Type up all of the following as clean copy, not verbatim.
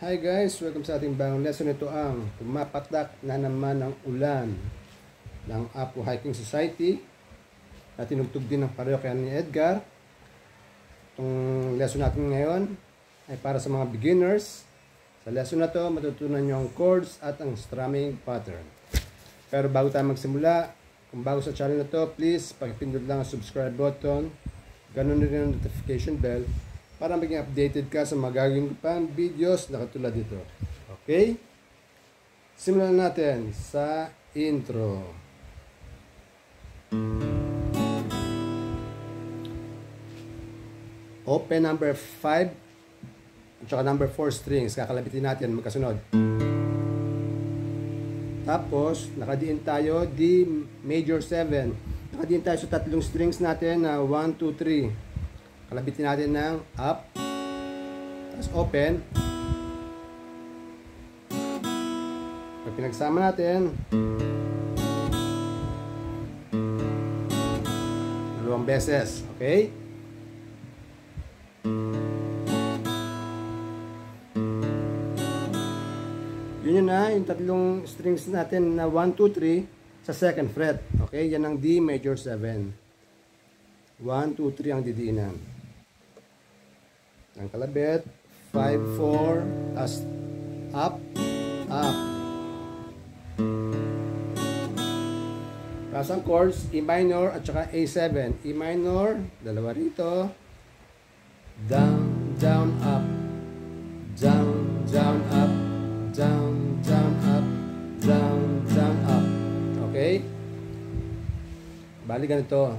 Hi guys, welcome sa ating bagong lesson. Ito ang pumapatak na naman ng ulan ng Apo Hiking Society na tinugtog din ng parokya ni Edgar. Itong lesson natin ngayon ay para sa mga beginners. Sa lesson na to, matutunan nyo ang chords at ang strumming pattern. Pero bago tayo magsimula, kung bago sa channel na to, please pakipindot lang ang subscribe button, ganun rin ang notification bell para maging updated ka sa magagawin pang videos na katulad dito. Okay? Simulan natin sa intro. Open number 5 at saka number 4 strings. Kakalabitin natin magkasunod. Tapos, nakadiin tayo D major 7. Nakadiin tayo sa tatlong strings natin na 1, 2, 3. Kalabitin natin ng up, tapos open. Pag pinagsama natin, dalawang beses, okay? Yun na, yung tatlong strings natin na 1, 2, 3 sa second fret, okay? Yan ang D major 7. 1, 2, 3 ang didiinan. Ang kalabit, 5, 4, tas up, up. Tapos ang chords, E minor at saka A7. E minor, dalawa rito. Down, down, up. Down, down, up. Down, down, up. Down, down, up. Okay? Bali ganito.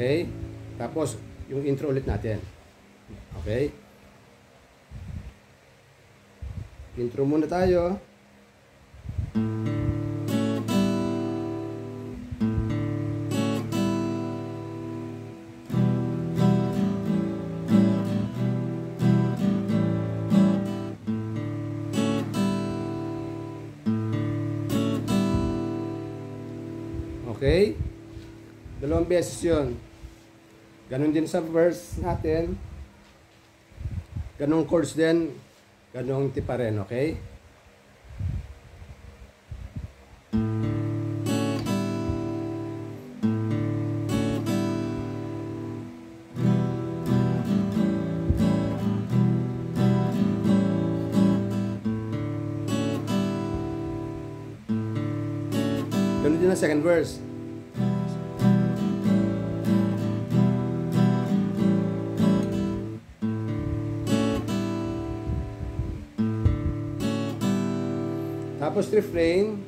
Okay? Tapos, yung intro ulit natin. Okay? Intro muna tayo. Okay? Dalawang beses yun. Ganon din sa verse natin. Ganong chords din. Ganong tipa rin, okay? Ganon din ang second verse. Tapos refrain,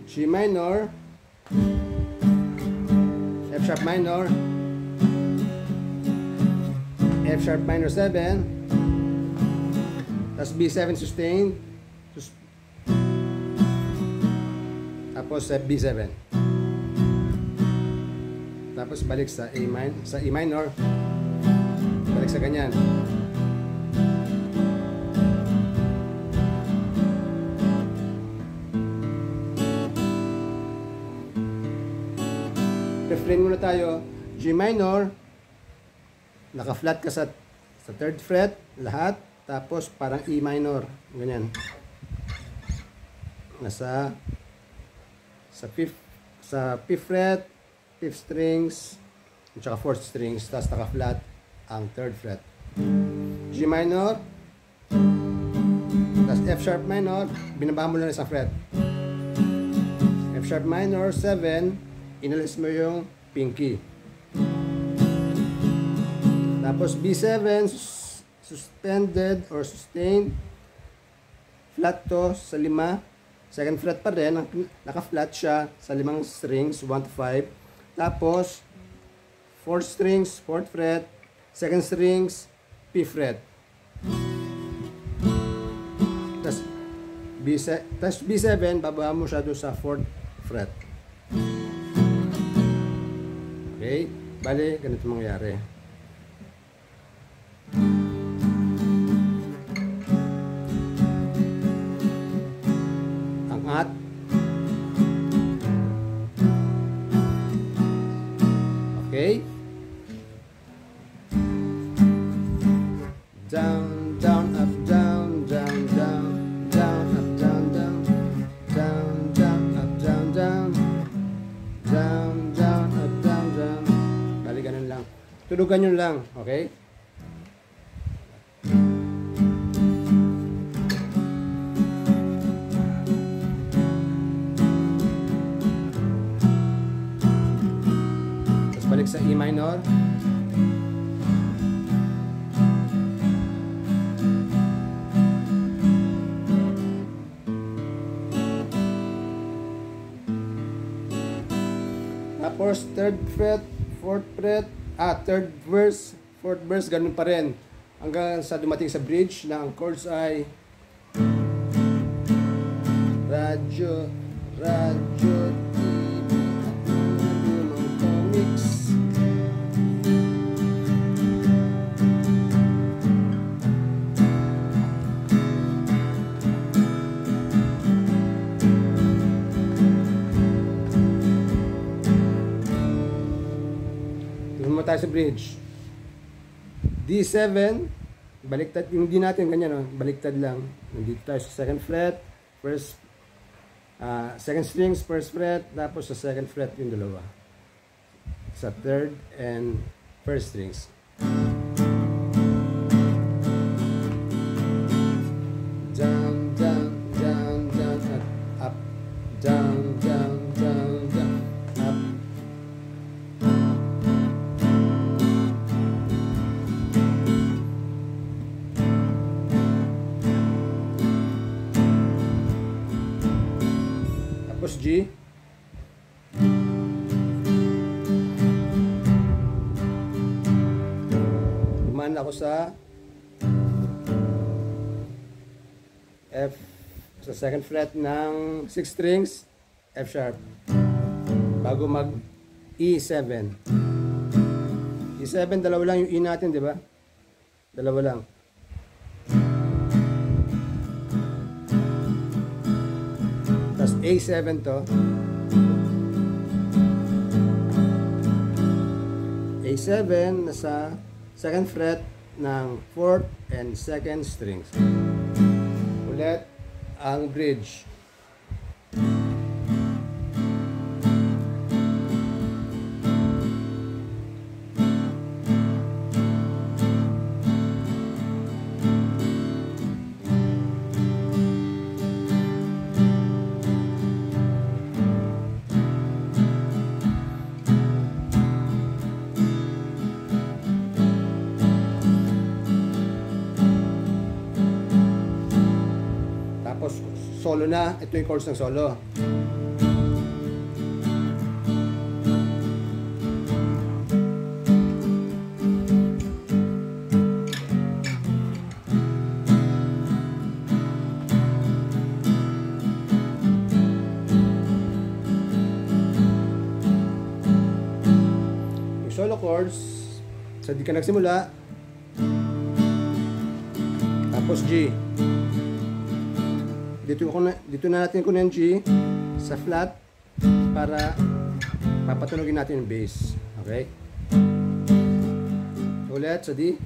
G minor, F sharp minor, F sharp minor 7, tapos B7 sustained, tapos B7, tapos balik sa E minor, balik sa ganyan. Refrain muna tayo. G minor, naka-flat ka sa third fret, lahat. tapos parang E minor, ganyan. Nasa sa 5th fret, 5th strings, at saka 4th strings, tapos naka-flat ang 3rd fret. G minor, tapos F sharp minor, binaba mo lang isang fret. F sharp minor, 7, inalis mo yung pinky. Tapos B7, suspended or sustained, flat to sa 5, 2nd fret pa rin, naka-flat siya sa 5 strings, 1 to 5. Tapos, 4th strings, 4th fret, 2nd strings, 5th fret. Tapos B7, bababa mo siya doon sa 4th fret. Okay? Bali, ganito mangyayari. Angat. Okay? Down, down, up, down, down, down, down, up, down, down, down, down, up, down, down, down, down, up, down, down. Bali, ganun lang. Tulugan yun lang. Okay? Tapos balik sa E minor. Tapos 3rd fret, 4th fret, 3rd verse, 4th verse, ganun pa rin. Hanggang sa dumating sa bridge na ang chords ay radyo, radyo, TV, lumang comics. Tayo sa bridge. D7, baliktad, yung D natin ganyan, baliktad lang. Nandito tayo sa 2nd fret, 2nd strings, 1st fret, tapos sa 2nd fret yung dalawa. Sa 3rd and 1st strings. Down, down, down, down, up, down, down, down, down, up. Tapos G. Dumaan ako sa F, sa 2nd fret ng 6 strings, F sharp. Bago mag E7. E7, dalawa lang yung E natin, di ba? Dalawa lang. Tapos A7 to. A7 nasa 2nd fret ng 4th and 2nd strings. Ulit ang bridge. Tapos solo na, ito yung chords ng solo. Yung solo chords, sa di ka nagsimula, tapos G. Dito na natin kunin G sa flat para papatunogin natin yung bass. Okay? Ulit sa D.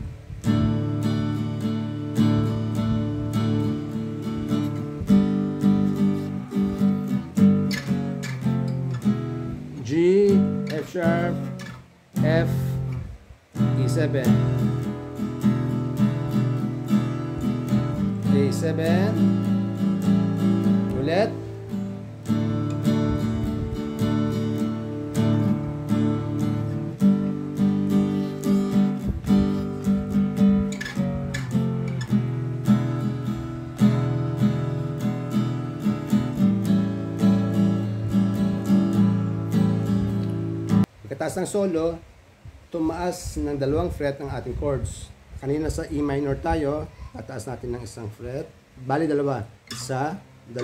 F sharp, F, E7. A7. Ulit. Pagkataas ng solo, tumaas ng 2 fret ng ating chords. Kanina sa E minor tayo, tataas natin ng 1 fret. Bali 2. 1, 2.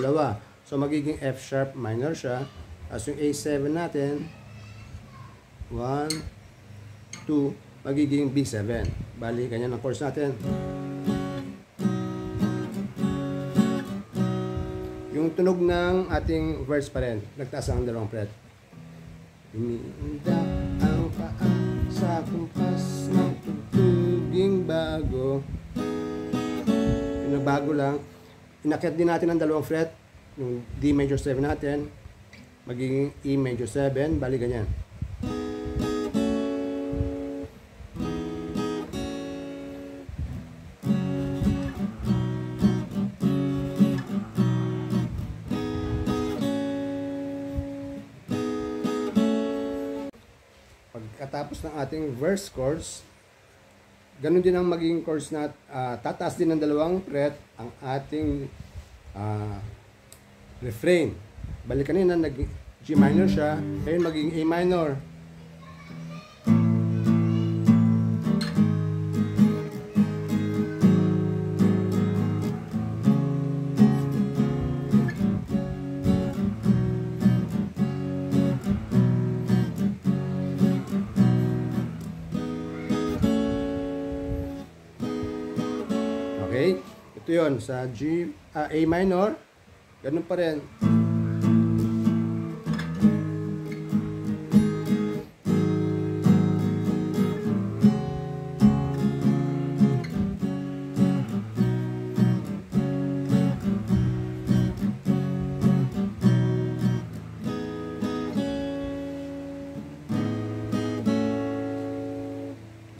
So magiging F sharp minor siya. As yung A7 natin, 1, 2, magiging B7. Bali, ganyan ang chords natin. Yung tunog ng ating verse pa rin, nagtaas ang 2 fret. Umiinda ang paa sa kumpas ng tugtuging bago. Yung nagbago lang, inakyat din natin ang 2 fret, yung D major 7 natin, magiging E major 7, bali ganyan. Pagkatapos ng ating verse chords, ganun din ang magiging chords na tataas din ng 2 fret ang ating refrain. Balik kanina nag G minor siya, ngayon magiging A minor. Okay? Ito yun, sa A minor, ganun pa rin.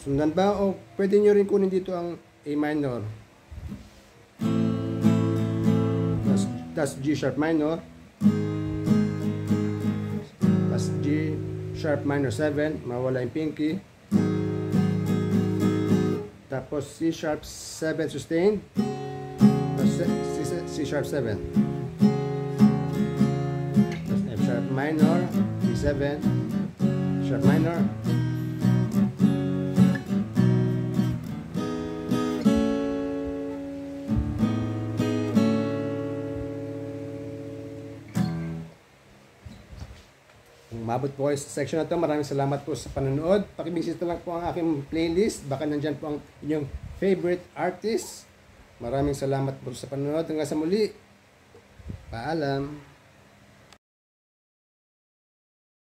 Sundan ba? O pwede nyo rin kunin dito ang A minor. Tas G sharp minor. Tas G sharp minor 7. Mawala yung pinky. Tapos C sharp 7 sustained. Tapos C sharp 7. Tapos F sharp minor. D7. Sharp minor. Umabot po kayo sa section na ito. Maraming salamat po sa panonood. Pakibisita lang po ang aking playlist. Baka nandyan po ang inyong favorite artist. Maraming salamat po sa panonood. Hanggang sa muli. Paalam.